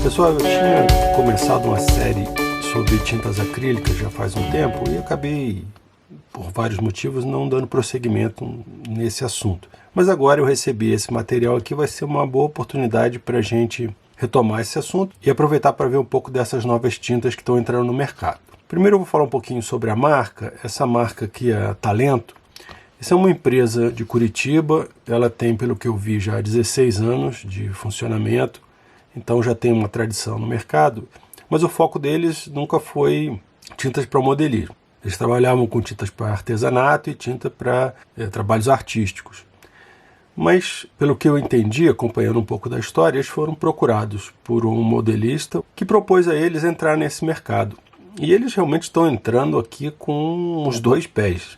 Pessoal, eu tinha começado uma série sobre tintas acrílicas já faz um tempo e acabei, por vários motivos, não dando prosseguimento nesse assunto. Mas agora eu recebi esse material aqui, vai ser uma boa oportunidade para a gente retomar esse assunto e aproveitar para ver um pouco dessas novas tintas que estão entrando no mercado. Primeiro eu vou falar um pouquinho sobre a marca. Essa marca aqui é a Talento. Essa é uma empresa de Curitiba, ela tem, pelo que eu vi, já 16 anos de funcionamento, então já tem uma tradição no mercado, mas o foco deles nunca foi tintas para modelismo. Eles trabalhavam com tintas para artesanato e tinta para trabalhos artísticos. Mas, pelo que eu entendi, acompanhando um pouco da história, eles foram procurados por um modelista que propôs a eles entrar nesse mercado. E eles realmente estão entrando aqui com os dois pés,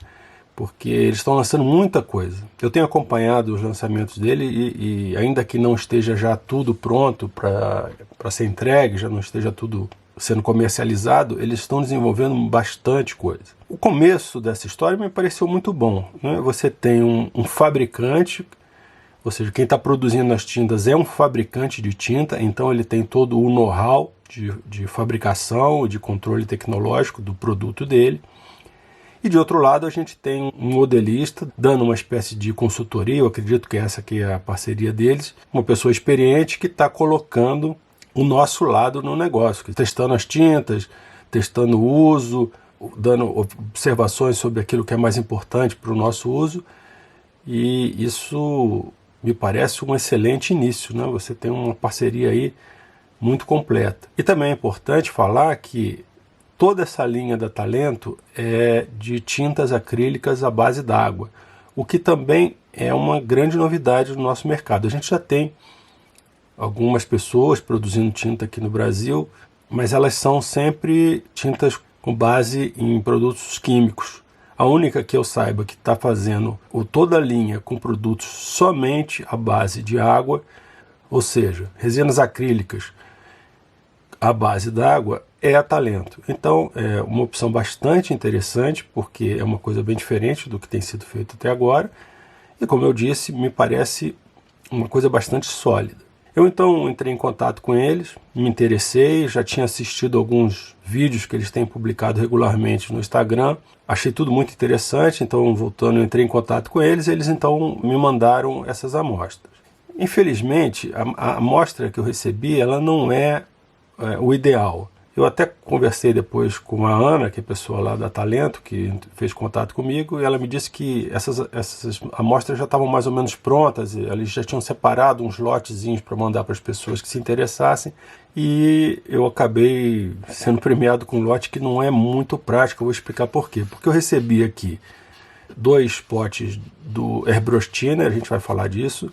porque eles estão lançando muita coisa. Eu tenho acompanhado os lançamentos dele e ainda que não esteja já tudo pronto para ser entregue, já não esteja tudo sendo comercializado, eles estão desenvolvendo bastante coisa. O começo dessa história me pareceu muito bom, né? Você tem um fabricante, ou seja, quem está produzindo as tintas é um fabricante de tinta, então ele tem todo o know-how de fabricação e de controle tecnológico do produto dele. E de outro lado a gente tem um modelista dando uma espécie de consultoria, eu acredito que essa aqui é a parceria deles, uma pessoa experiente que está colocando o nosso lado no negócio, testando as tintas, testando o uso, dando observações sobre aquilo que é mais importante para o nosso uso, e isso me parece um excelente início, né? Você tem uma parceria aí muito completa. E também é importante falar que toda essa linha da Talento é de tintas acrílicas à base d'água, o que também é uma grande novidade no nosso mercado. A gente já tem algumas pessoas produzindo tinta aqui no Brasil, mas elas são sempre tintas com base em produtos químicos. A única que eu saiba que está fazendo toda a linha com produtos somente à base de água, ou seja, resinas acrílicas à base d'água, é a Talento. Então é uma opção bastante interessante, porque é uma coisa bem diferente do que tem sido feito até agora, e como eu disse, me parece uma coisa bastante sólida. Eu então entrei em contato com eles, me interessei, já tinha assistido alguns vídeos que eles têm publicado regularmente no Instagram, achei tudo muito interessante, então voltando eu entrei em contato com eles, eles então me mandaram essas amostras. Infelizmente, a amostra que eu recebi, ela não é o ideal. Eu até conversei depois com a Ana, que é a pessoa lá da Talento, que fez contato comigo, e ela me disse que essas amostras já estavam mais ou menos prontas, eles já tinham separado uns lotezinhos para mandar para as pessoas que se interessassem, e eu acabei sendo premiado com um lote que não é muito prático. Eu vou explicar por quê. Porque eu recebi aqui 2 potes do Airbrush Thinner, a gente vai falar disso.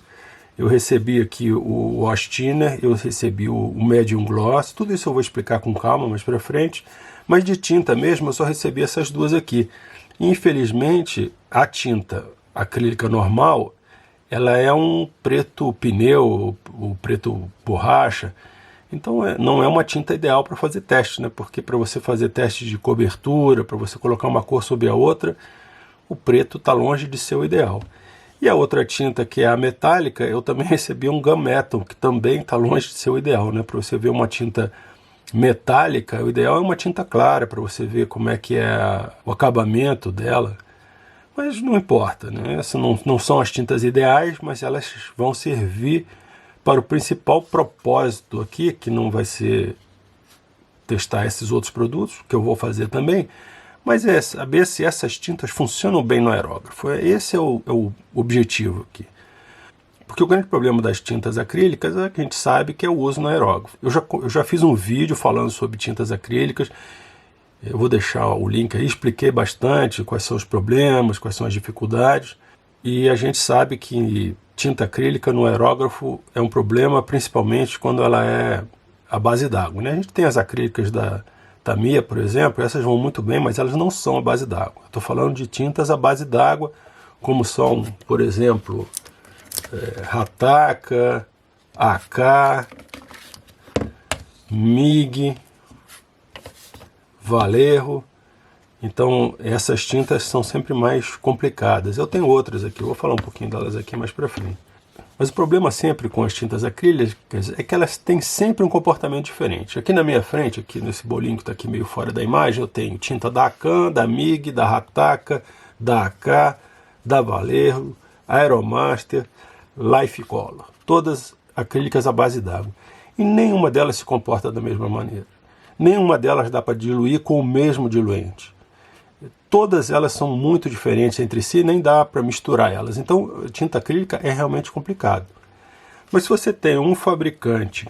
Eu recebi aqui o Wash Thinner, eu recebi o Medium Gloss, tudo isso eu vou explicar com calma mais para frente, mas de tinta mesmo eu só recebi essas duas aqui. Infelizmente, a tinta acrílica normal, ela é um preto pneu, o preto borracha, então não é uma tinta ideal para fazer teste, né? Porque para você fazer teste de cobertura, para você colocar uma cor sobre a outra, o preto está longe de ser o ideal. E a outra tinta, que é a metálica, eu também recebi um Gunmetal, que também está longe de ser o ideal, né? Para você ver uma tinta metálica, o ideal é uma tinta clara, para você ver como é que é o acabamento dela. Mas não importa, né? Essas não são as tintas ideais, mas elas vão servir para o principal propósito aqui, que não vai ser testar esses outros produtos, que eu vou fazer também, mas é saber se essas tintas funcionam bem no aerógrafo. Esse é o objetivo aqui. Porque o grande problema das tintas acrílicas é que a gente sabe que é o uso no aerógrafo. Eu já fiz um vídeo falando sobre tintas acrílicas, eu vou deixar o link aí, expliquei bastante quais são os problemas, quais são as dificuldades, e a gente sabe que tinta acrílica no aerógrafo é um problema, principalmente quando ela é à base d'água, né? A gente tem as acrílicas da Tamiya, por exemplo, essas vão muito bem, mas elas não são à base d'água. Estou falando de tintas à base d'água, como são, por exemplo, Hataka, AK, MIG, Vallejo. Então essas tintas são sempre mais complicadas. Eu tenho outras aqui, eu vou falar um pouquinho delas aqui mais para frente. Mas o problema sempre com as tintas acrílicas é que elas têm sempre um comportamento diferente. Aqui na minha frente, aqui nesse bolinho que está aqui meio fora da imagem, eu tenho tinta da Akan, da MIG, da Rataka, da AK, da Vallejo, Aeromaster, Life Color. Todas acrílicas à base d'água. E nenhuma delas se comporta da mesma maneira. Nenhuma delas dá para diluir com o mesmo diluente. Todas elas são muito diferentes entre si, nem dá para misturar elas. Então, tinta acrílica é realmente complicado. Mas se você tem um fabricante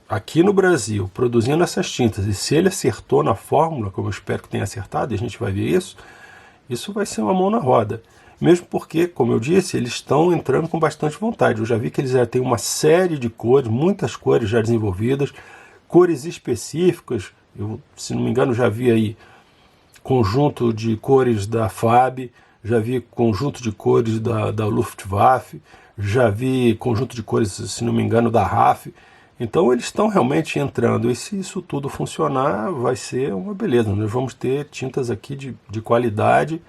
aqui no Brasil produzindo essas tintas, e se ele acertou na fórmula, como eu espero que tenha acertado, e a gente vai ver isso vai ser uma mão na roda. Mesmo porque, como eu disse, eles estão entrando com bastante vontade. Eu já vi que eles já têm uma série de cores, muitas cores já desenvolvidas, cores específicas. Eu, se não me engano, já vi aí conjunto de cores da FAB, já vi conjunto de cores da Luftwaffe, já vi conjunto de cores, se não me engano, da RAF. Então eles estão realmente entrando, e se isso tudo funcionar, vai ser uma beleza. Nós vamos ter tintas aqui de qualidade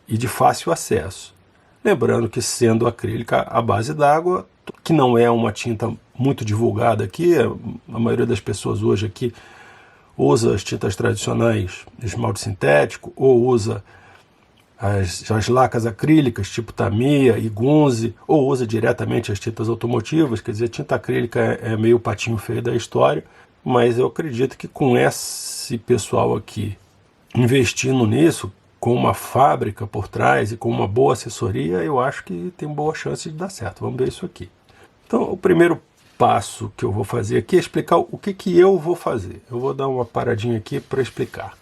e de fácil acesso. Lembrando que, sendo acrílica à base d'água, que não é uma tinta muito divulgada aqui, a maioria das pessoas hoje aqui usa as tintas tradicionais de esmalte sintético, ou usa as lacas acrílicas, tipo Tamiya e Gunze, ou usa diretamente as tintas automotivas. Quer dizer, tinta acrílica é meio patinho feio da história, mas eu acredito que com esse pessoal aqui investindo nisso, com uma fábrica por trás e com uma boa assessoria, eu acho que tem boa chance de dar certo. Vamos ver isso aqui. Então, o primeiro passo que eu vou fazer aqui é explicar o que eu vou fazer. Eu vou dar uma paradinha aqui para explicar.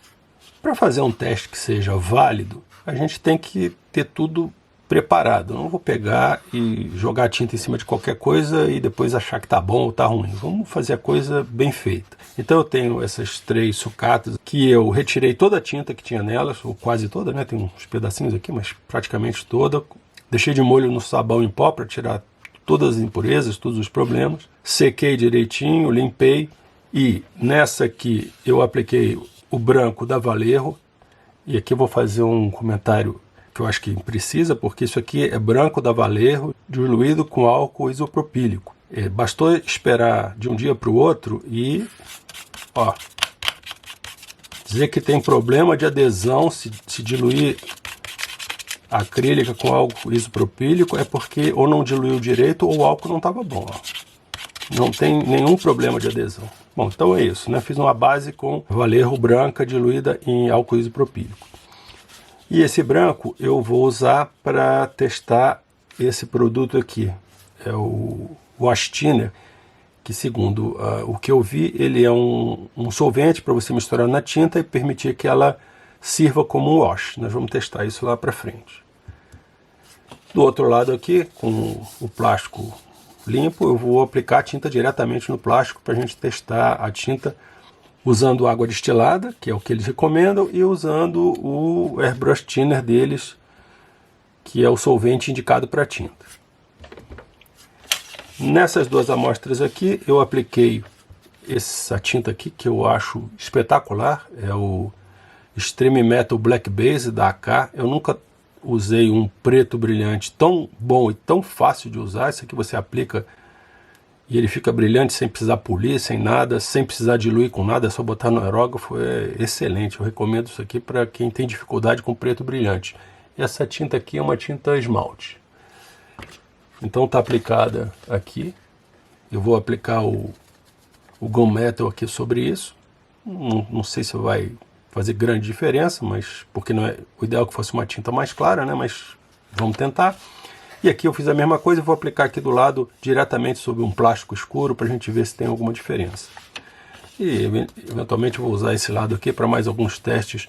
Para fazer um teste que seja válido, a gente tem que ter tudo preparado. Eu não vou pegar e jogar tinta em cima de qualquer coisa e depois achar que tá bom ou tá ruim. Vamos fazer a coisa bem feita. Então eu tenho essas 3 sucatas que eu retirei toda a tinta que tinha nelas, ou quase toda, né? Tem uns pedacinhos aqui, mas praticamente toda. Deixei de molho no sabão em pó para tirar todas as impurezas, todos os problemas. Sequei direitinho, limpei, e nessa aqui eu apliquei o branco da Vallejo. E aqui eu vou fazer um comentário que eu acho que precisa, porque isso aqui é branco da Vallejo diluído com álcool isopropílico. Bastou esperar de um dia para o outro e dizer que tem problema de adesão se diluir a acrílica com álcool isopropílico, é porque ou não diluiu direito ou o álcool não estava bom. Não tem nenhum problema de adesão. Bom, então é isso, né? Fiz uma base com Vallejo branca diluída em álcool isopropílico. E esse branco eu vou usar para testar esse produto aqui. É o Wash Thinner, que, segundo o que eu vi, ele é um solvente para você misturar na tinta e permitir que ela sirva como um wash. Nós vamos testar isso lá para frente. Do outro lado aqui, com o plástico limpo, eu vou aplicar a tinta diretamente no plástico para a gente testar a tinta usando água destilada, que é o que eles recomendam, e usando o Airbrush Thinner deles, que é o solvente indicado para tinta. Nessas 2 amostras aqui, eu apliquei essa tinta aqui, que eu acho espetacular, é o Extreme Metal Black Base da AK. Eu nunca usei um preto brilhante tão bom e tão fácil de usar. Esse aqui você aplica e ele fica brilhante sem precisar polir, sem nada, sem precisar diluir com nada, é só botar no aerógrafo. É excelente, eu recomendo isso aqui para quem tem dificuldade com preto brilhante. E essa tinta aqui é uma tinta esmalte. Então está aplicada aqui. Eu vou aplicar o Gum Metal aqui sobre isso. Não sei se vai fazer grande diferença, mas porque não é o ideal que fosse uma tinta mais clara, né? Mas vamos tentar. E aqui eu fiz a mesma coisa, vou aplicar aqui do lado diretamente sobre um plástico escuro para a gente ver se tem alguma diferença. E eventualmente eu vou usar esse lado aqui para mais alguns testes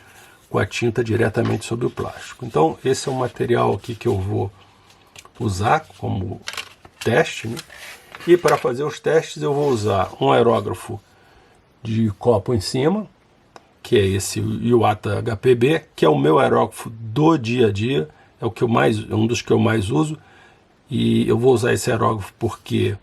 com a tinta diretamente sobre o plástico. Então esse é o material aqui que eu vou usar como teste, né? E para fazer os testes eu vou usar um aerógrafo de copo em cima, que é esse Iwata HPB, que é o meu aerógrafo do dia a dia, é um dos que eu mais uso. E eu vou usar esse aerógrafo porque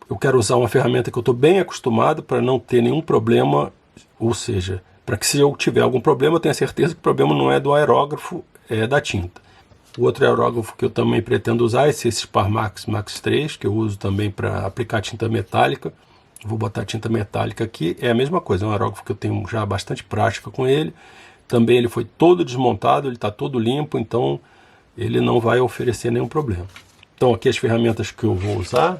eu quero usar uma ferramenta que eu estou bem acostumado para não ter nenhum problema, ou seja, para que se eu tiver algum problema eu tenha certeza que o problema não é do aerógrafo, é da tinta. O outro aerógrafo que eu também pretendo usar é esse Sparmax Max 3, que eu uso também para aplicar tinta metálica. Vou botar tinta metálica aqui, é a mesma coisa, é um aerógrafo que eu tenho já bastante prática com ele. Também ele foi todo desmontado, ele está todo limpo, então ele não vai oferecer nenhum problema. Então aqui as ferramentas que eu vou usar,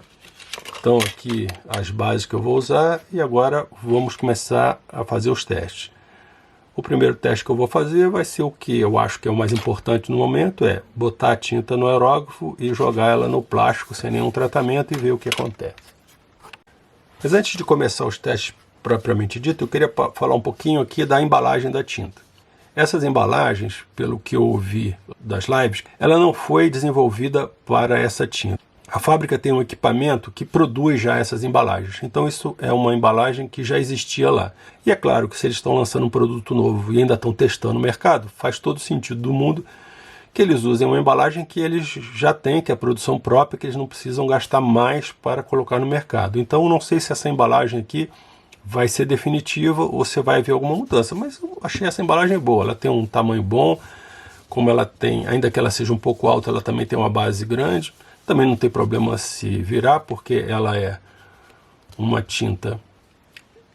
então aqui as bases que eu vou usar, e agora vamos começar a fazer os testes. O primeiro teste que eu vou fazer vai ser o que eu acho que é o mais importante no momento, é botar a tinta no aerógrafo e jogar ela no plástico sem nenhum tratamento e ver o que acontece. Mas antes de começar os testes propriamente dito, eu queria falar um pouquinho aqui da embalagem da tinta. Essas embalagens, pelo que eu ouvi das lives, ela não foi desenvolvida para essa tinta. A fábrica tem um equipamento que produz já essas embalagens, então isso é uma embalagem que já existia lá. E é claro que se eles estão lançando um produto novo e ainda estão testando o mercado, faz todo sentido do mundo que eles usem uma embalagem que eles já têm, que é a produção própria, que eles não precisam gastar mais para colocar no mercado. Então eu não sei se essa embalagem aqui vai ser definitiva ou se vai haver alguma mudança, mas eu achei essa embalagem boa, ela tem um tamanho bom, como ela tem, ainda que ela seja um pouco alta, ela também tem uma base grande. Também não tem problema se virar, porque ela é uma tinta...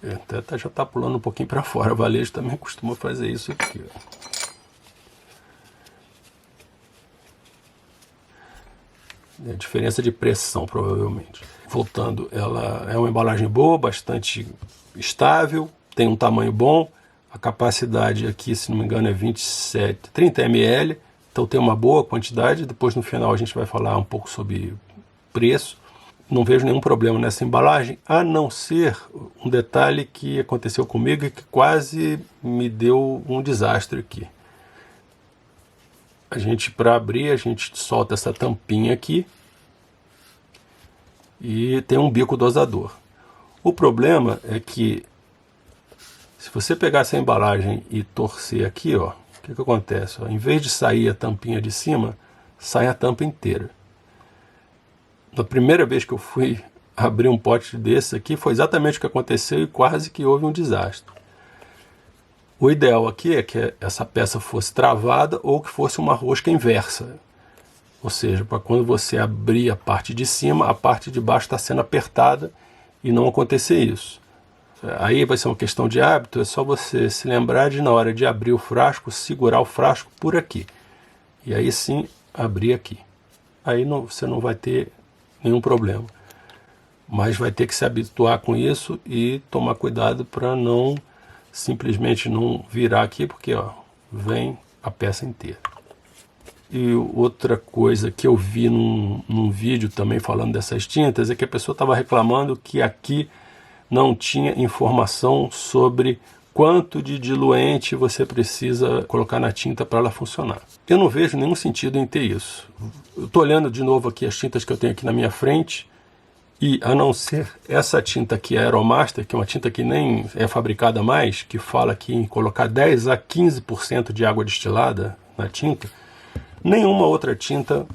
Até já está pulando um pouquinho para fora. O Valejo também costuma fazer isso aqui. É diferença de pressão, provavelmente. Voltando, ela é uma embalagem boa, bastante estável, tem um tamanho bom. A capacidade aqui, se não me engano, é 30 ml. Então tem uma boa quantidade, depois no final a gente vai falar um pouco sobre preço. Não vejo nenhum problema nessa embalagem, a não ser um detalhe que aconteceu comigo e que quase me deu um desastre aqui. Para abrir, a gente solta essa tampinha aqui e tem um bico dosador. O problema é que se você pegar essa embalagem e torcer aqui, ó, o que acontece? Em vez de sair a tampinha de cima, sai a tampa inteira. Na primeira vez que eu fui abrir um pote desse aqui, foi exatamente o que aconteceu e quase que houve um desastre. O ideal aqui é que essa peça fosse travada ou que fosse uma rosca inversa. Ou seja, para quando você abrir a parte de cima, a parte de baixo está sendo apertada e não acontecer isso. Aí vai ser uma questão de hábito, é só você se lembrar de, na hora de abrir o frasco, segurar o frasco por aqui. E aí sim, abrir aqui. Aí você não vai ter nenhum problema. Mas vai ter que se habituar com isso e tomar cuidado para não simplesmente não virar aqui, porque ó, vem a peça inteira. E outra coisa que eu vi num vídeo também falando dessas tintas é que a pessoa estava reclamando que aqui não tinha informação sobre quanto de diluente você precisa colocar na tinta para ela funcionar. Eu não vejo nenhum sentido em ter isso. Eu estou olhando de novo aqui as tintas que eu tenho aqui na minha frente, e a não ser essa tinta aqui, a Aeromaster, que é uma tinta que nem é fabricada mais, que fala aqui em colocar 10 a 15% de água destilada na tinta, nenhuma outra tinta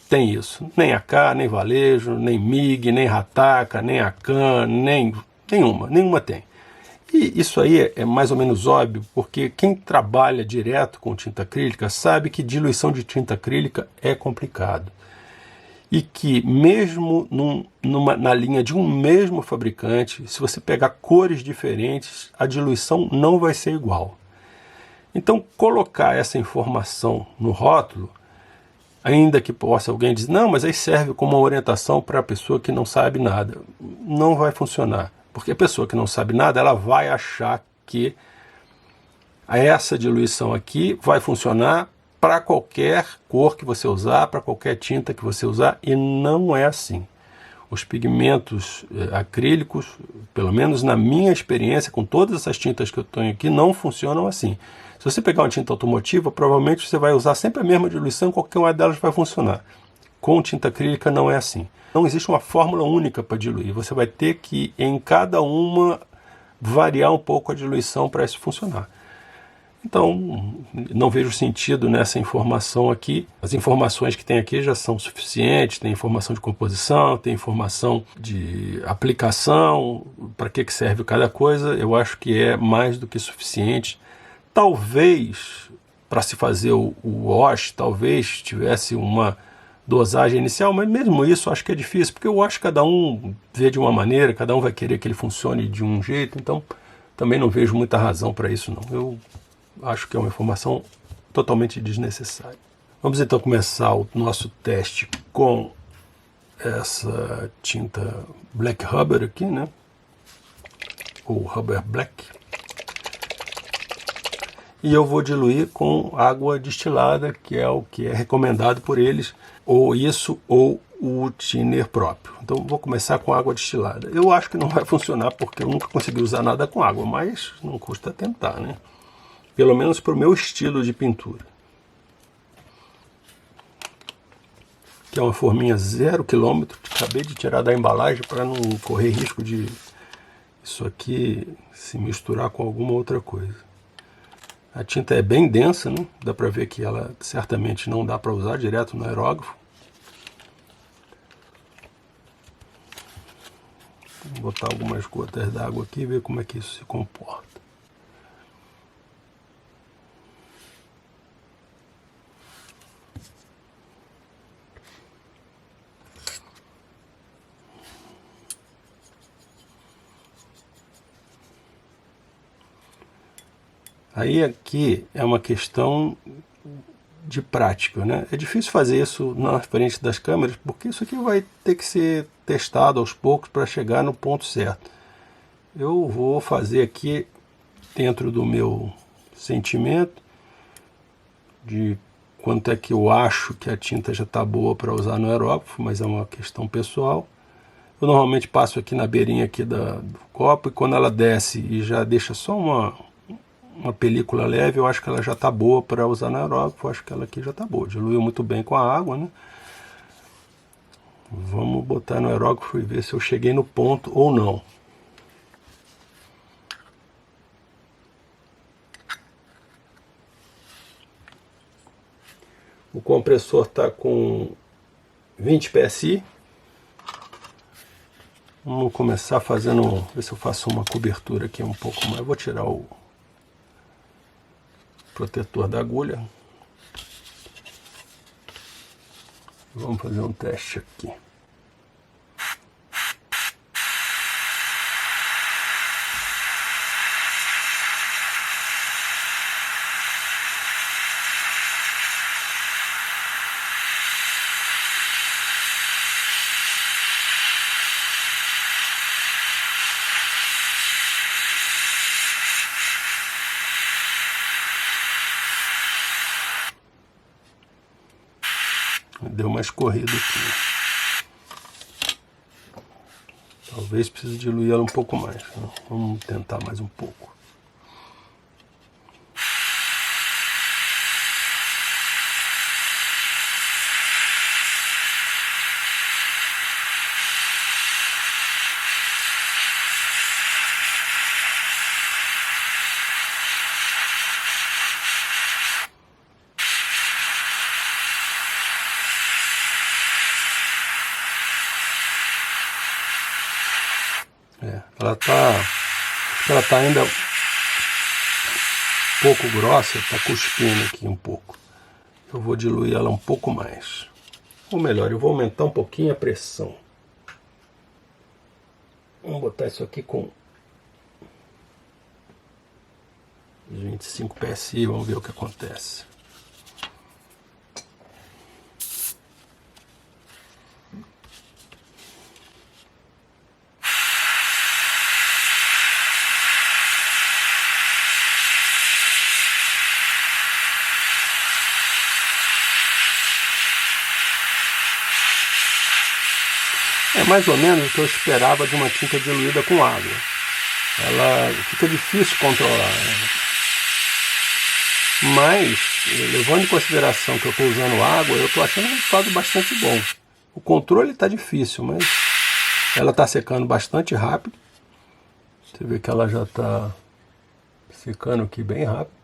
tem isso. Nem AK, nem Valejo, nem MIG, nem Rataka, nem Akan, nenhuma tem. E isso aí é mais ou menos óbvio, porque quem trabalha direto com tinta acrílica sabe que diluição de tinta acrílica é complicado. E que mesmo na linha de um mesmo fabricante, se você pegar cores diferentes, a diluição não vai ser igual. Então colocar essa informação no rótulo, ainda que possa alguém dizer, não, mas aí serve como uma orientação para a pessoa que não sabe nada. Não vai funcionar, porque a pessoa que não sabe nada, ela vai achar que essa diluição aqui vai funcionar para qualquer cor que você usar, para qualquer tinta que você usar, e não é assim. Os pigmentos acrílicos, pelo menos na minha experiência, com todas essas tintas que eu tenho aqui, não funcionam assim. Se você pegar uma tinta automotiva, provavelmente você vai usar sempre a mesma diluição, qualquer uma delas vai funcionar. Com tinta acrílica não é assim. Não existe uma fórmula única para diluir. Você vai ter que, em cada uma, variar um pouco a diluição para isso funcionar. Então, não vejo sentido nessa informação aqui. As informações que tem aqui já são suficientes, tem informação de composição, tem informação de aplicação, para que serve cada coisa. Eu acho que é mais do que suficiente. Talvez para se fazer o wash, talvez tivesse uma dosagem inicial, mas mesmo isso acho que é difícil, porque o wash cada um vê de uma maneira, cada um vai querer que ele funcione de um jeito, então também não vejo muita razão para isso não. Eu acho que é uma informação totalmente desnecessária. Vamos então começar o nosso teste com essa tinta Black Rubber aqui, né? Ou Rubber Black. E eu vou diluir com água destilada, que é recomendado por eles, ou isso ou o thinner próprio. Então vou começar com água destilada. Eu acho que não vai funcionar porque eu nunca consegui usar nada com água, mas não custa tentar, né? Pelo menos para o meu estilo de pintura. Que é uma forminha 0 km, acabei de tirar da embalagem para não correr risco de isso aqui se misturar com alguma outra coisa. A tinta é bem densa, né? Dá para ver que ela certamente não dá para usar direto no aerógrafo. Vou botar algumas gotas d'água aqui e ver como é que isso se comporta. Aí aqui é uma questão de prática, né? É difícil fazer isso na frente das câmeras, porque isso aqui vai ter que ser testado aos poucos para chegar no ponto certo. Eu vou fazer aqui dentro do meu sentimento de quanto é que eu acho que a tinta já está boa para usar no aerógrafo, mas é uma questão pessoal. Eu normalmente passo aqui na beirinha aqui do copo e quando ela desce e já deixa só uma película leve, eu acho que ela já está boa para usar no aerógrafo. Eu acho que ela aqui já está boa, diluiu muito bem com a água, né? Vamos botar no aerógrafo e ver se eu cheguei no ponto ou não. O compressor está com 20 PSI. Vamos começar fazendo, ver se eu faço uma cobertura aqui um pouco mais. Vou tirar o protetor da agulha. Vamos fazer um teste aqui. Deu uma escorrida aqui. Talvez precise diluir ela um pouco mais. Vamos tentar mais um pouco. Ela tá ainda um pouco grossa, tá cuspindo aqui um pouco. Eu vou diluir ela um pouco mais. Ou melhor, eu vou aumentar um pouquinho a pressão. Vamos botar isso aqui com 25 PSI, vamos ver o que acontece. É mais ou menos o que eu esperava de uma tinta diluída com água. Ela fica difícil controlar, né? Mas, levando em consideração que eu estou usando água, eu estou achando o resultado bastante bom. O controle está difícil, mas ela está secando bastante rápido. Você vê que ela já está secando aqui bem rápido.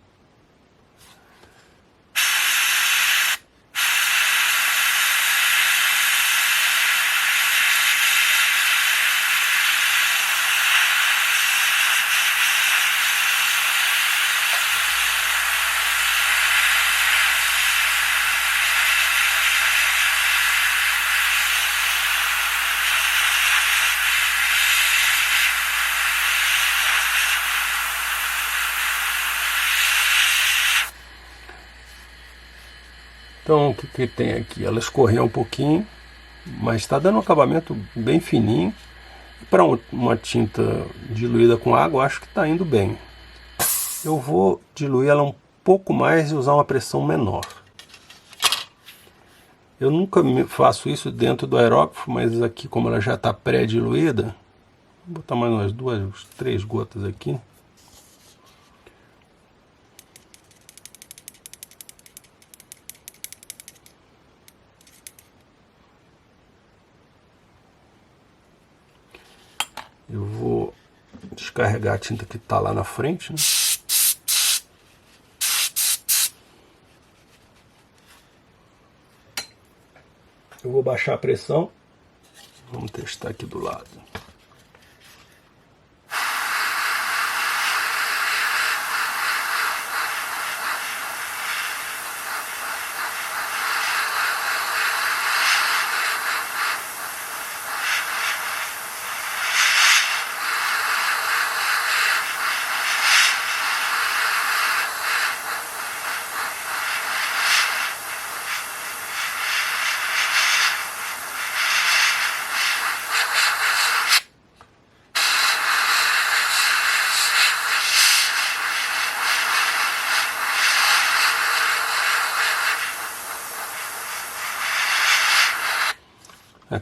Então o que, que tem aqui? Ela escorreu um pouquinho, mas está dando um acabamento bem fininho. Para uma tinta diluída com água, acho que está indo bem. Eu vou diluir ela um pouco mais e usar uma pressão menor. Eu nunca faço isso dentro do aerógrafo, mas aqui, como ela já está pré-diluída, vou botar mais umas 2, 3 gotas aqui. Eu vou descarregar a tinta que está lá na frente, né? Eu vou baixar a pressão. Vamos testar aqui do lado.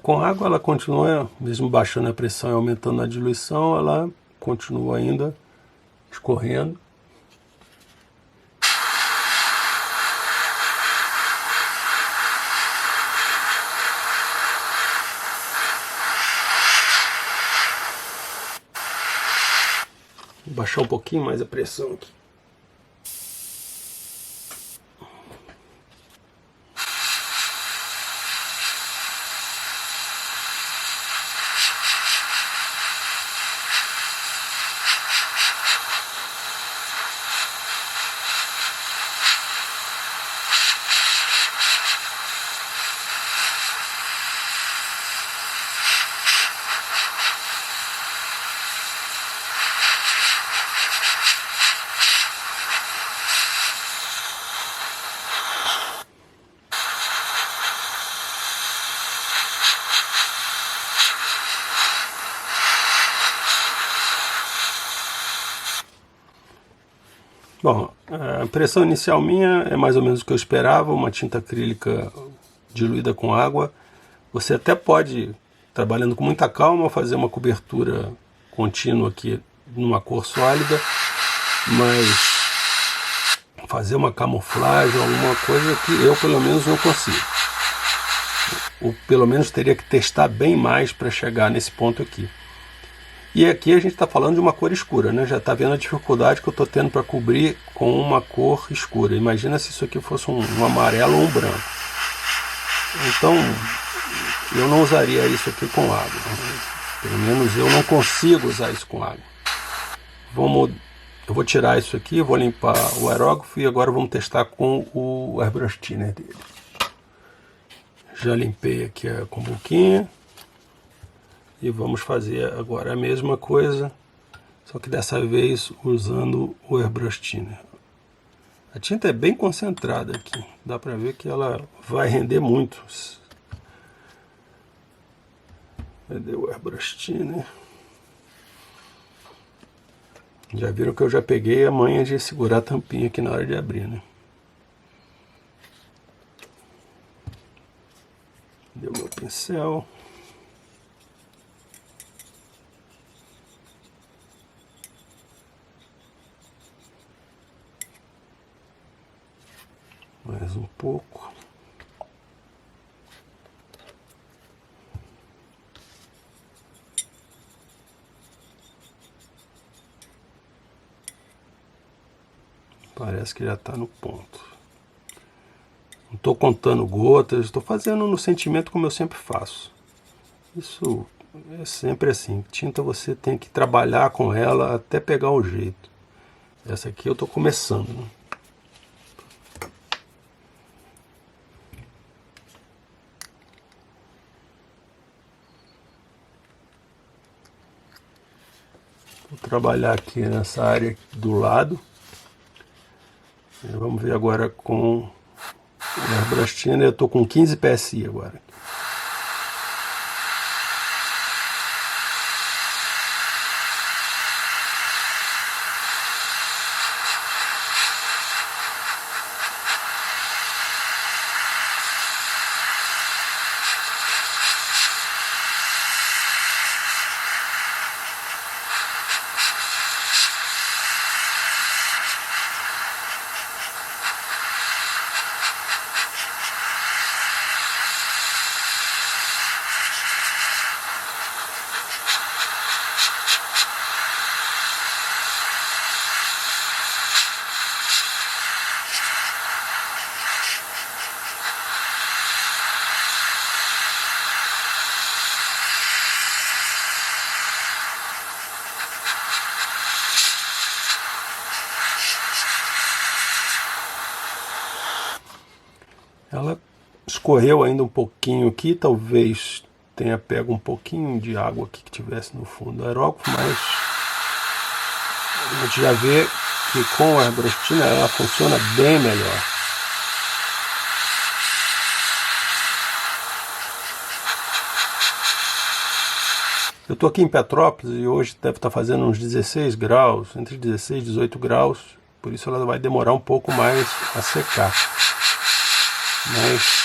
Com água ela continua, mesmo baixando a pressão e aumentando a diluição, ela continua ainda escorrendo. Vou baixar um pouquinho mais a pressão aqui. Bom, a impressão inicial minha é mais ou menos o que eu esperava, uma tinta acrílica diluída com água. Você até pode, trabalhando com muita calma, fazer uma cobertura contínua aqui numa cor sólida, mas fazer uma camuflagem, alguma coisa que eu pelo menos não consigo. Ou pelo menos teria que testar bem mais para chegar nesse ponto aqui. E aqui a gente está falando de uma cor escura, né? Já está vendo a dificuldade que eu estou tendo para cobrir com uma cor escura. Imagina se isso aqui fosse um amarelo ou um branco. Então, eu não usaria isso aqui com água. Pelo menos eu não consigo usar isso com água. Eu vou tirar isso aqui, vou limpar o aerógrafo e agora vamos testar com o airbrush thinner dele. Já limpei aqui a cumbuquinha. E vamos fazer agora a mesma coisa, só que dessa vez usando o airbrush thinner. A tinta é bem concentrada aqui, dá para ver que ela vai render muito. Cadê o airbrush thinner? Já viram que eu já peguei a manha de segurar a tampinha aqui na hora de abrir, né? Deu meu pincel. Mais um pouco. Parece que já está no ponto. Não estou contando gotas, estou fazendo no sentimento como eu sempre faço. Isso é sempre assim. Tinta você tem que trabalhar com ela até pegar o jeito. Essa aqui eu estou começando, né? Vou trabalhar aqui nessa área do lado. Vamos ver agora com O airbrush thinner eu estou com 15 PSI agora. Ela escorreu ainda um pouquinho aqui, talvez tenha pego um pouquinho de água aqui que tivesse no fundo do aerógrafo, mas a gente já vê que com a airbrush thinner ela funciona bem melhor. Eu estou aqui em Petrópolis e hoje deve estar fazendo uns 16 graus, entre 16 e 18 graus, por isso ela vai demorar um pouco mais a secar. Mas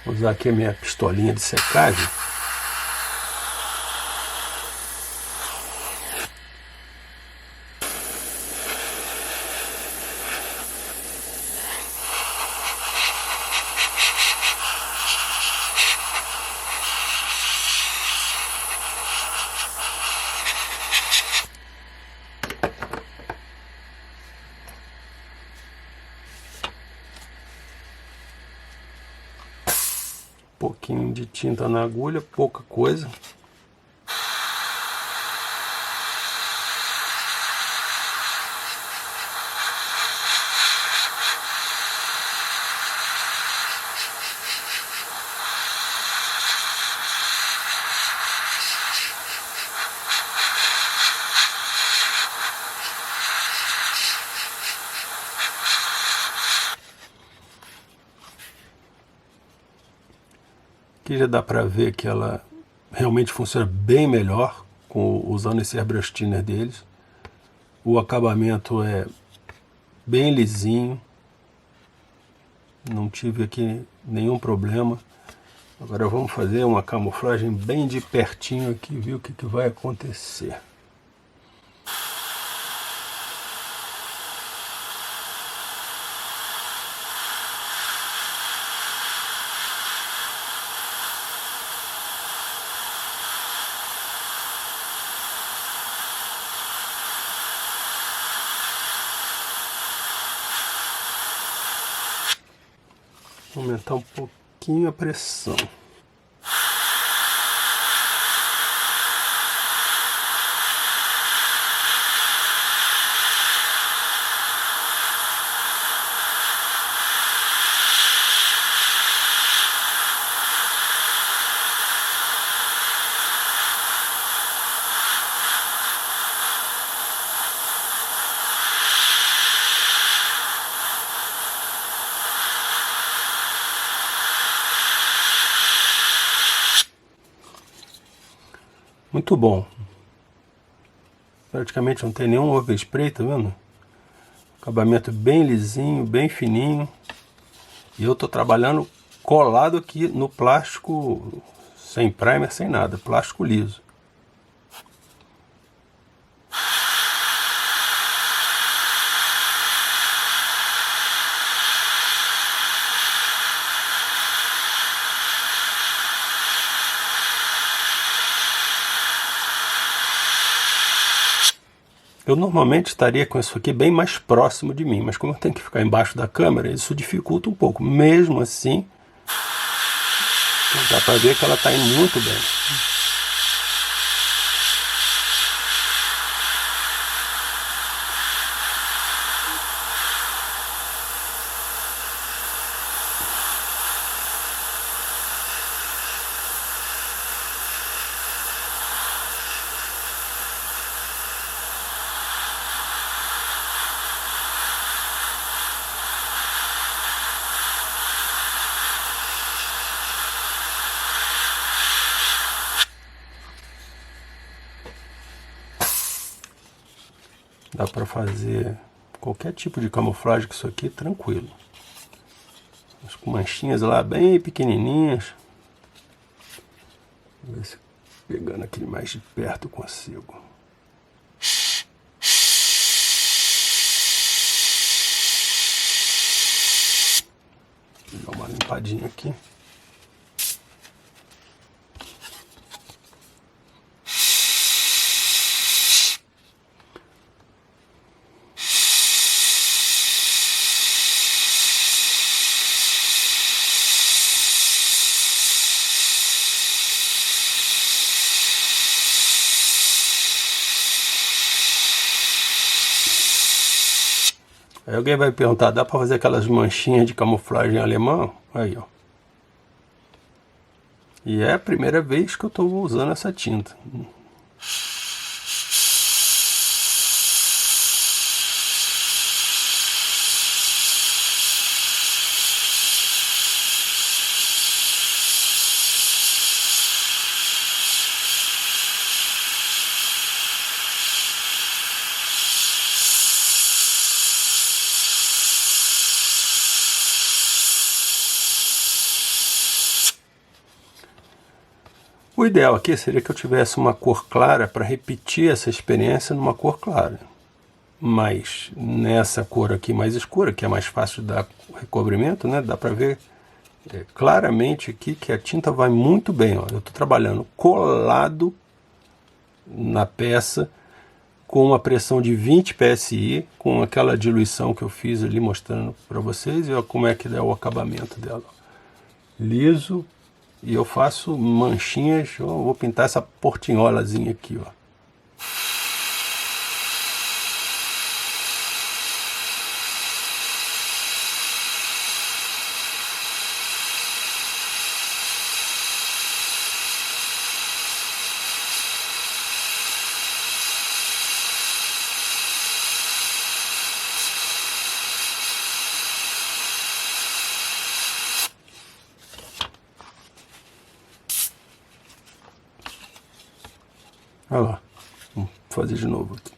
vou usar aqui a minha pistolinha de secagem. Pouquinho de tinta na agulha, pouca coisa. Aqui já dá para ver que ela realmente funciona bem melhor usando esse airbrush thinner deles. O acabamento é bem lisinho, não tive aqui nenhum problema. Agora vamos fazer uma camuflagem bem de pertinho aqui, ver o que vai acontecer. Vou aumentar um pouquinho a pressão. Muito bom. Praticamente não tem nenhum overspray, tá vendo? Acabamento bem lisinho, bem fininho. E eu tô trabalhando colado aqui no plástico, sem primer, sem nada, plástico liso. Eu normalmente estaria com isso aqui bem mais próximo de mim, mas como eu tenho que ficar embaixo da câmera, isso dificulta um pouco. Mesmo assim, dá para ver que ela está indo muito bem. Dá para fazer qualquer tipo de camuflagem com isso aqui tranquilo. Mas com manchinhas lá bem pequenininhas. Vou ver se pegando aqui mais de perto eu consigo. Vou dar uma limpadinha aqui. Aí alguém vai perguntar, dá para fazer aquelas manchinhas de camuflagem alemã? Aí, ó. E é a primeira vez que eu estou usando essa tinta. O ideal aqui seria que eu tivesse uma cor clara para repetir essa experiência numa cor clara. Mas nessa cor aqui mais escura, que é mais fácil de dar recobrimento, né? Dá para ver claramente aqui que a tinta vai muito bem. Ó. Eu estou trabalhando colado na peça com uma pressão de 20 psi, com aquela diluição que eu fiz ali mostrando para vocês, e ó, como é que é o acabamento dela. Liso. E eu faço manchinhas, eu vou pintar essa portinholazinha aqui, ó. Olha lá, vamos fazer de novo aqui.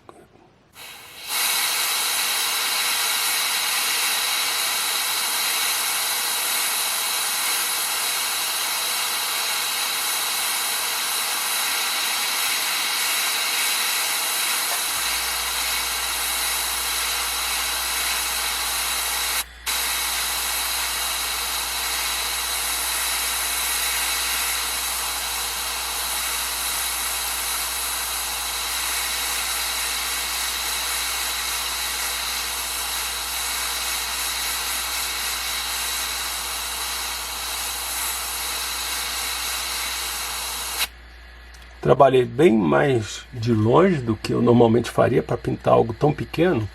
Trabalhei bem mais de longe do que eu normalmente faria para pintar algo tão pequeno,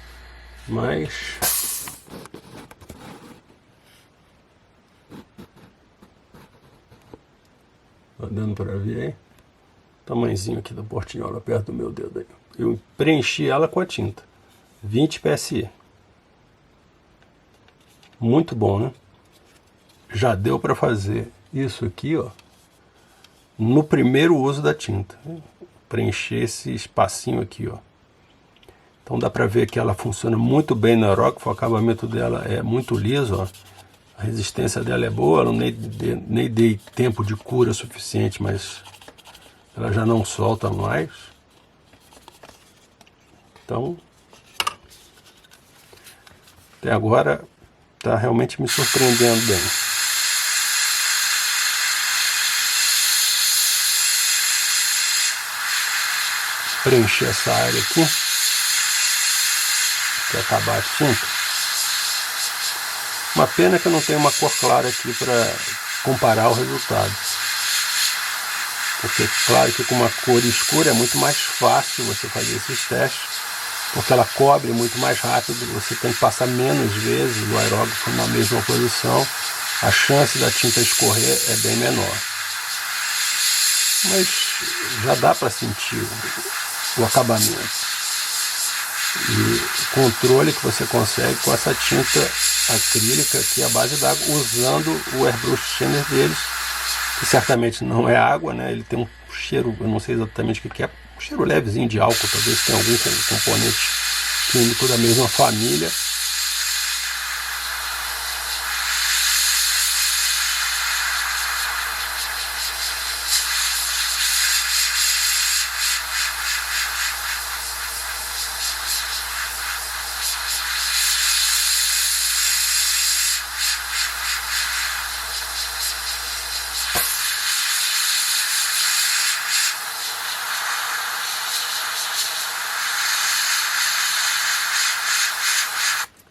mas tá dando para ver aí? Tamanhozinho aqui da portinhola perto do meu dedo aí. Eu preenchi ela com a tinta 20 psi. Muito bom, né? Já deu para fazer isso aqui, ó, no primeiro uso da tinta, preencher esse espacinho aqui, ó. Então dá para ver que ela funciona muito bem na aerógrafo, o acabamento dela é muito liso, ó. A resistência dela é boa, eu nem dei tempo de cura suficiente, mas ela já não solta mais. Então, até agora está realmente me surpreendendo bem. Preencher essa área aqui, para acabar a tinta. Uma pena que eu não tenho uma cor clara aqui para comparar o resultado, porque claro que com uma cor escura é muito mais fácil você fazer esses testes, porque ela cobre muito mais rápido, você tem que passar menos vezes o aerógrafo na mesma posição, a chance da tinta escorrer é bem menor. Mas já dá para sentir o acabamento e o controle que você consegue com essa tinta acrílica que é a base d'água, usando o airbrush shimmer deles, que certamente não é água, né? Ele tem um cheiro, eu não sei exatamente o que é, um cheiro levezinho de álcool, talvez tenha algum componente químico da mesma família.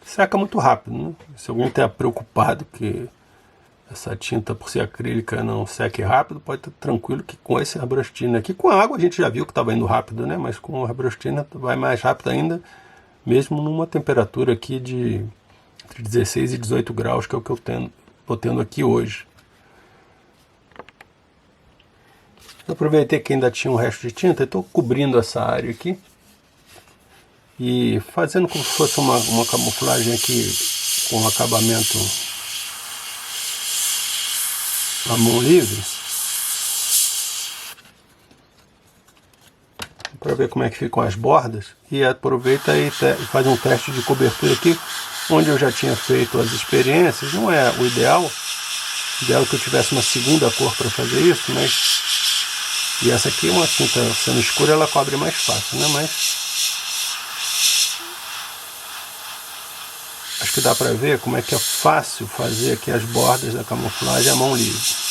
Seca muito rápido, né? Se alguém está preocupado que essa tinta, por ser acrílica, não seque rápido, pode estar tranquilo que com esse Arbrostina aqui, com a água a gente já viu que estava indo rápido, né? Mas com o Arbrostina vai mais rápido ainda, mesmo numa temperatura aqui de entre 16 e 18 graus, que é o que eu estou tendo aqui hoje. Eu aproveitei que ainda tinha um resto de tinta e estou cobrindo essa área aqui e fazendo como se fosse uma camuflagem aqui com acabamento à mão livre, para ver como é que ficam as bordas, e aproveita e faz um teste de cobertura aqui, onde eu já tinha feito as experiências. Não é o ideal que eu tivesse uma segunda cor para fazer isso, mas e essa aqui é uma tinta sendo escura, ela cobre mais fácil, né? Mas acho que dá para ver como é que é fácil fazer aqui as bordas da camuflagem à mão livre.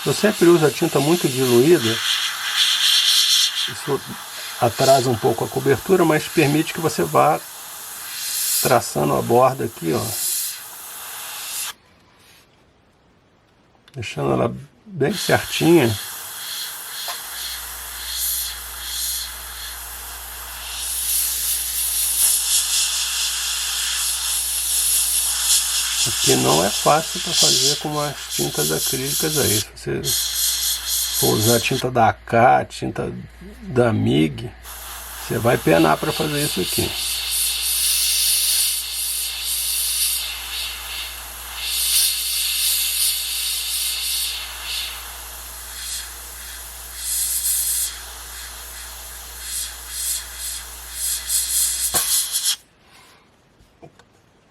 Eu sempre uso a tinta muito diluída, isso atrasa um pouco a cobertura, mas permite que você vá traçando a borda aqui, ó, deixando ela bem certinha. O que não é fácil para fazer com as tintas acrílicas aí. Se você for usar tinta da AK, tinta da MIG, você vai penar para fazer isso aqui.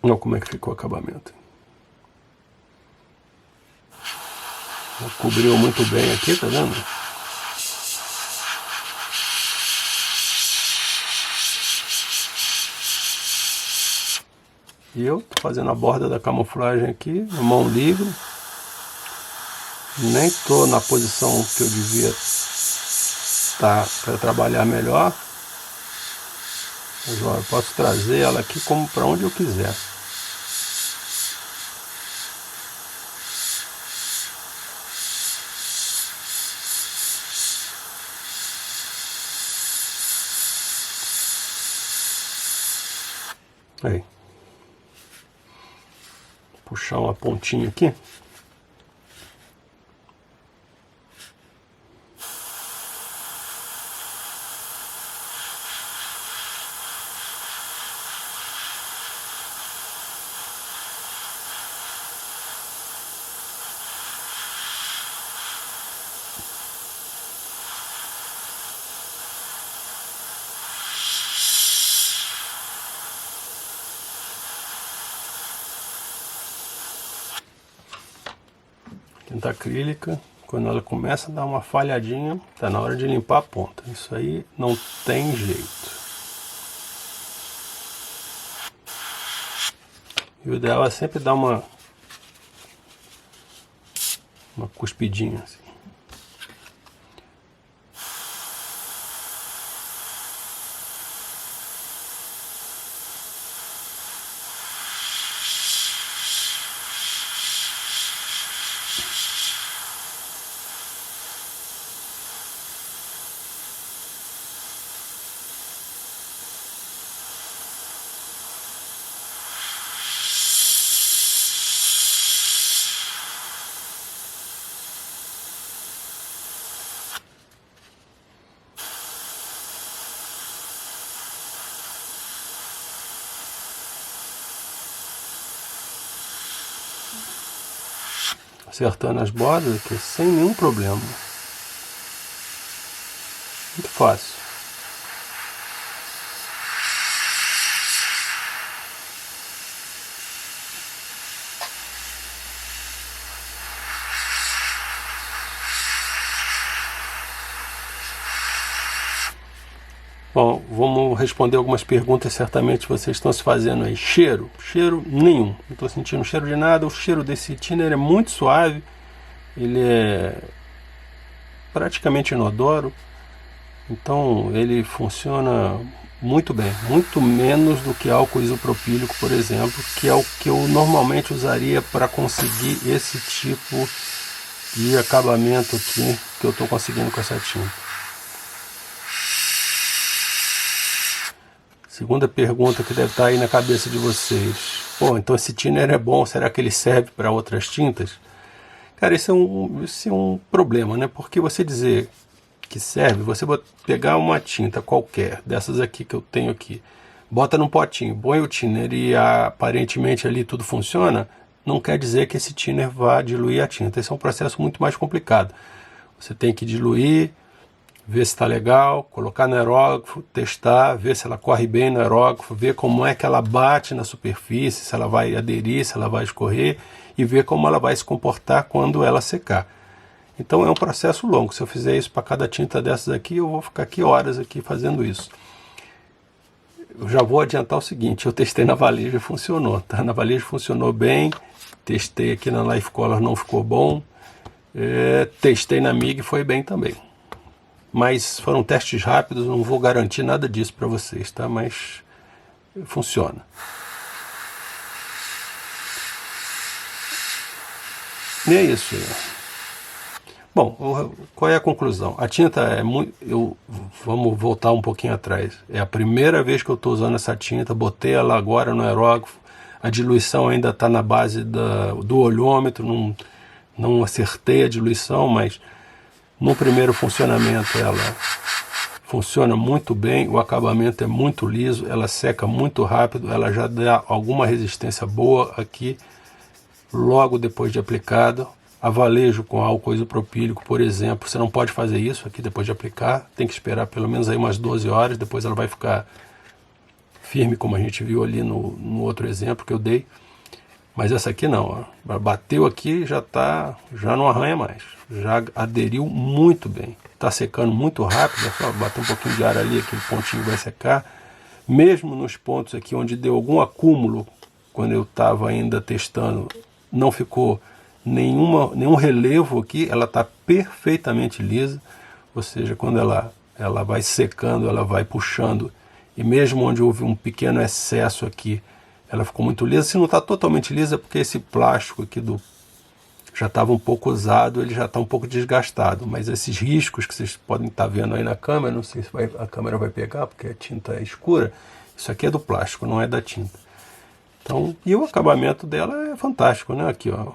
Olha como é que ficou o acabamento. Cobriu muito bem aqui, tá vendo? E eu tô fazendo a borda da camuflagem aqui, na mão livre. Nem tô na posição que eu devia estar para trabalhar melhor. Mas ó, eu posso trazer ela aqui como para onde eu quiser. Aí. Puxar uma pontinha aqui. Tinta acrílica, quando ela começa a dar uma falhadinha, tá na hora de limpar a ponta. Isso aí não tem jeito. E o ideal é sempre dar uma cuspidinha assim. acertando as bordas aqui sem nenhum problema. Muito fácil. Bom, vamos responder algumas perguntas, certamente vocês estão se fazendo aí. Cheiro? Cheiro nenhum. Não estou sentindo cheiro de nada. O cheiro desse thinner é muito suave. Ele é praticamente inodoro. Então ele funciona muito bem. Muito menos do que álcool isopropílico, por exemplo, que é o que eu normalmente usaria para conseguir esse tipo de acabamento aqui que eu estou conseguindo com essa tinta. Segunda pergunta que deve estar aí na cabeça de vocês. Pô, então esse thinner é bom, será que ele serve para outras tintas? Cara, esse é um problema, né? Porque você dizer que serve, você pegar uma tinta qualquer, dessas aqui que eu tenho aqui, bota num potinho, põe o thinner e aparentemente ali tudo funciona, não quer dizer que esse thinner vá diluir a tinta. Esse é um processo muito mais complicado. Você tem que diluir, ver se está legal, colocar no aerógrafo, testar, ver se ela corre bem no aerógrafo, ver como é que ela bate na superfície, se ela vai aderir, se ela vai escorrer, e ver como ela vai se comportar quando ela secar. Então é um processo longo. Se eu fizer isso para cada tinta dessas aqui, eu vou ficar aqui horas aqui fazendo isso. Eu já vou adiantar o seguinte, eu testei na Valige e funcionou, tá? Na Valige funcionou bem, testei aqui na Life Color, não ficou bom, testei na MIG e foi bem também. Mas foram testes rápidos, não vou garantir nada disso para vocês, tá? Mas funciona. E é isso aí. Bom, qual é a conclusão? A tinta é muito... vamos voltar um pouquinho atrás. É a primeira vez que eu estou usando essa tinta, botei ela agora no aerógrafo, a diluição ainda está na base do olhômetro, não acertei a diluição, mas no primeiro funcionamento ela funciona muito bem, o acabamento é muito liso, ela seca muito rápido, ela já dá alguma resistência boa aqui logo depois de aplicada. A Valejo com álcool isopropílico, por exemplo, você não pode fazer isso aqui depois de aplicar, tem que esperar pelo menos aí umas 12 horas, depois ela vai ficar firme, como a gente viu ali no outro exemplo que eu dei. Mas essa aqui não, ó. Bateu aqui, já não arranha mais, já aderiu muito bem. Está secando muito rápido, é só bater um pouquinho de ar ali, aquele pontinho vai secar. Mesmo nos pontos aqui onde deu algum acúmulo, quando eu estava ainda testando, não ficou nenhum relevo aqui, ela está perfeitamente lisa, ou seja, quando ela vai secando, ela vai puxando, e mesmo onde houve um pequeno excesso aqui, ela ficou muito lisa. Se não está totalmente lisa, é porque esse plástico aqui já estava um pouco usado, ele já está um pouco desgastado, mas esses riscos que vocês podem estar vendo aí na câmera, não sei se a câmera vai pegar, porque a tinta é escura, isso aqui é do plástico, não é da tinta. Então, e o acabamento dela é fantástico, né? Aqui, ó,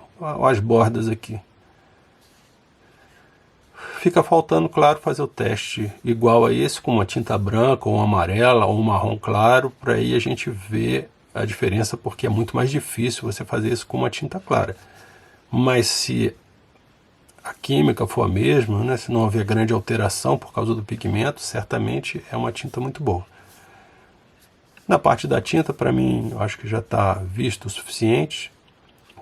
as bordas aqui. Fica faltando, claro, fazer o teste igual a esse, com uma tinta branca, ou uma amarela, ou um marrom claro, para aí a gente ver a diferença, porque é muito mais difícil você fazer isso com uma tinta clara. Mas se a química for a mesma, né, se não houver grande alteração por causa do pigmento, certamente é uma tinta muito boa. Na parte da tinta, para mim, eu acho que já está visto o suficiente.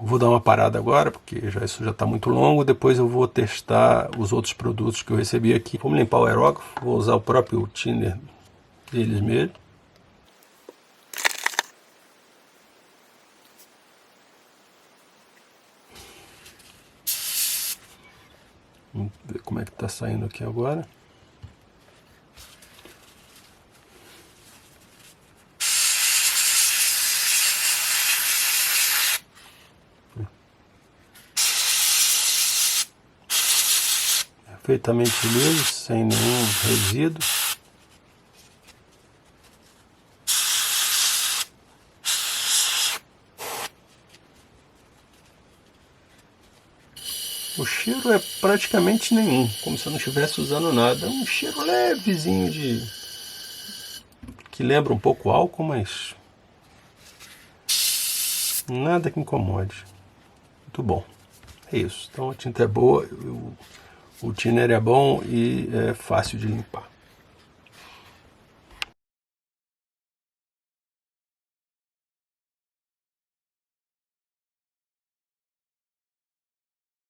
Vou dar uma parada agora, porque isso já está muito longo. Depois eu vou testar os outros produtos que eu recebi aqui. Vamos limpar o aerógrafo, vou usar o próprio thinner deles mesmo. Vamos ver como é que está saindo aqui agora. Perfeitamente liso, sem nenhum resíduo. O cheiro é praticamente nenhum, como se eu não estivesse usando nada. É um cheiro levezinho que lembra um pouco álcool, mas nada que incomode. Muito bom. É isso. Então a tinta é boa, o thinner é bom e é fácil de limpar.